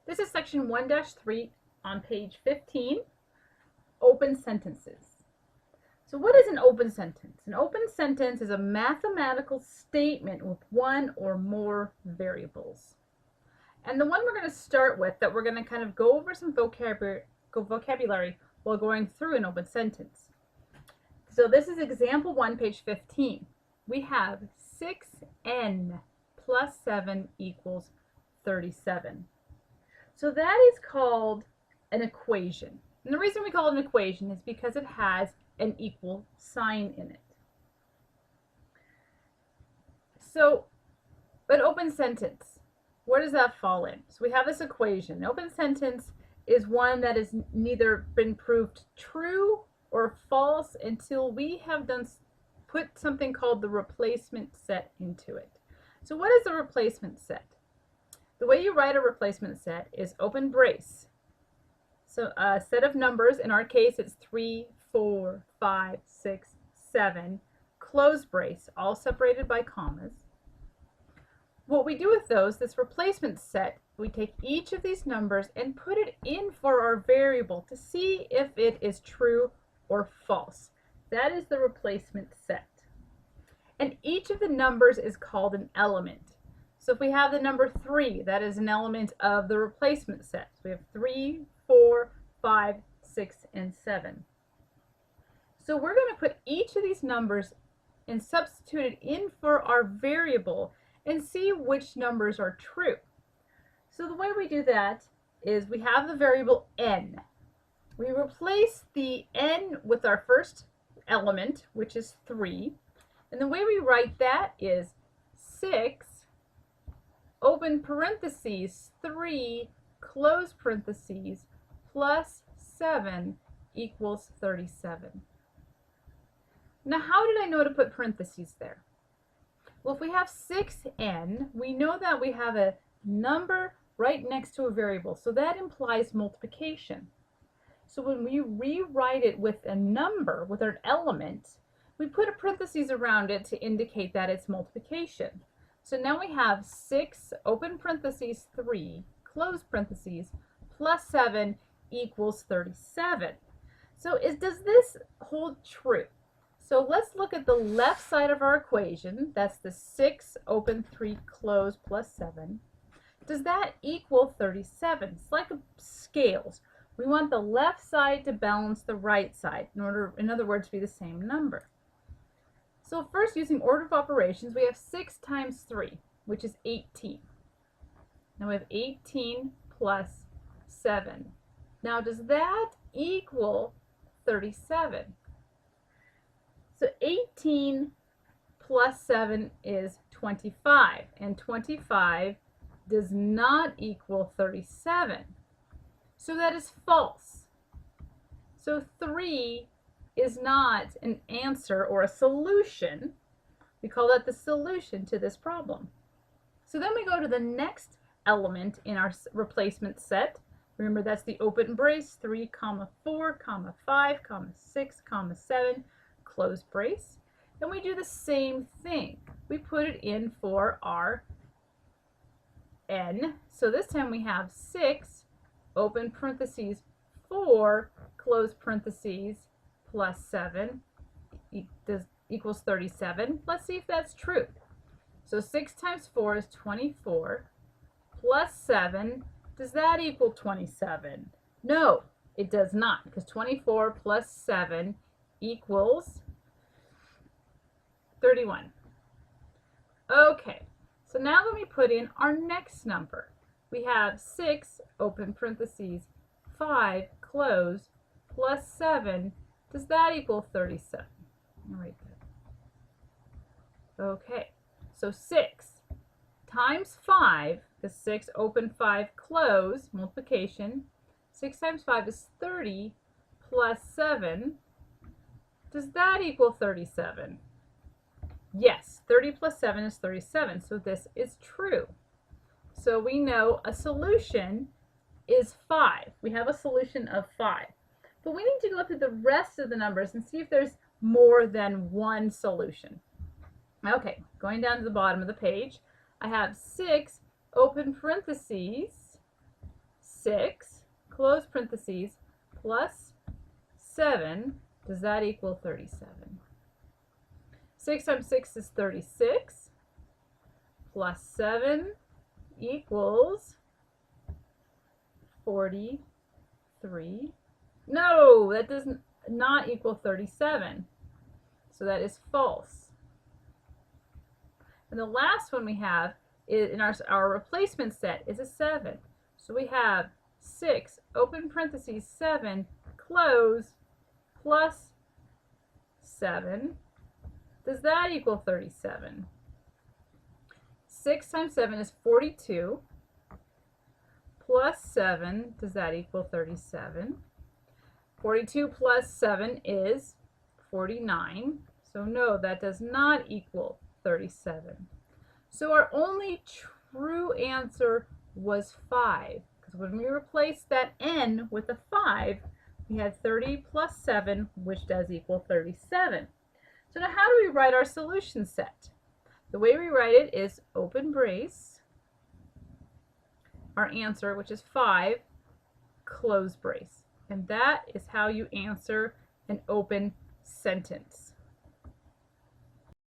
This is section 1-3 on page 15, open sentences. So what is an open sentence? An open sentence is a mathematical statement with one or more variables. And the one we're going to start with, that we're going to kind of go over some vocabulary while going through an open sentence. So this is example 1, page 15. We have 6n plus 7 equals 37. So that is called an equation. And the reason we call it an equation is because it has an equal sign in it. So an open sentence, where does that fall in? So we have this equation. An open sentence is one that has neither been proved true or false until we have put something called the replacement set into it. So what is a replacement set? The way you write a replacement set is open brace. So a set of numbers, in our case it's 3, 4, 5, 6, 7, close brace, all separated by commas. What we do with those, this replacement set, we take each of these numbers and put it in for our variable to see if it is true or false. That is the replacement set. And each of the numbers is called an element. So if we have the number 3, that is an element of the replacement set. So we have 3, 4, 5, 6, and 7. So we're going to put each of these numbers and substitute it in for our variable and see which numbers are true. So the way we do that is we have the variable n. We replace the n with our first element, which is 3. And the way we write that is 6, open parentheses, 3, close parentheses, plus 7 equals 37. Now, how did I know to put parentheses there? Well, if we have 6n, we know that we have a number right next to a variable, so that implies multiplication. So when we rewrite it with a number, with an element, we put a parentheses around it to indicate that it's multiplication. So now we have 6, open parentheses, 3, close parentheses, plus 7 equals 37. So does this hold true? So let's look at the left side of our equation. That's the 6, open, 3, close, plus 7. Does that equal 37? It's like scales. We want the left side to balance the right side, in other words, be the same number. So first, using order of operations, we have 6 times 3, which is 18. Now we have 18 plus 7. Now does that equal 37? So 18 plus 7 is 25, and 25 does not equal 37. So that is false. So 3 is not an answer or a solution. We call that the solution to this problem. So then we go to the next element in our replacement set. Remember, that's the open brace, 3, 4, 5, 6, 7, close brace. And we do the same thing. We put it in for our n. So this time we have 6, open parentheses, 4, close parentheses, plus 7 equals 37. Let's see if that's true. So 6 times 4 is 24, plus 7, does that equal 27? No, it does not, because 24 plus 7 equals 31. Okay, so now let me put in our next number. We have 6, open parentheses, 5, close, plus 7. Does that equal 37? I'll write that. Okay, so 6 times 5, the 6, open, 5, close, multiplication. 6 times 5 is 30, plus 7. Does that equal 37? Yes, 30 plus 7 is 37, so this is true. So we know a solution is 5. We have a solution of 5. But we need to go through the rest of the numbers and see if there's more than one solution. Okay, going down to the bottom of the page, I have 6, open parentheses, 6, close parentheses, plus 7, does that equal 37? 6 times 6 is 36, plus 7 equals 43. No, that does not equal 37. So that is false. And the last one we have is in our replacement set is a 7. So we have 6, open parentheses, 7, close, plus 7. Does that equal 37? 6 times 7 is 42. Plus 7, does that equal 37? 42 plus 7 is 49. So no, that does not equal 37. So our only true answer was 5. Because when we replaced that n with a 5, we had 30 plus 7, which does equal 37. So now how do we write our solution set? The way we write it is open brace, our answer, which is 5, close brace. And that is how you answer an open sentence.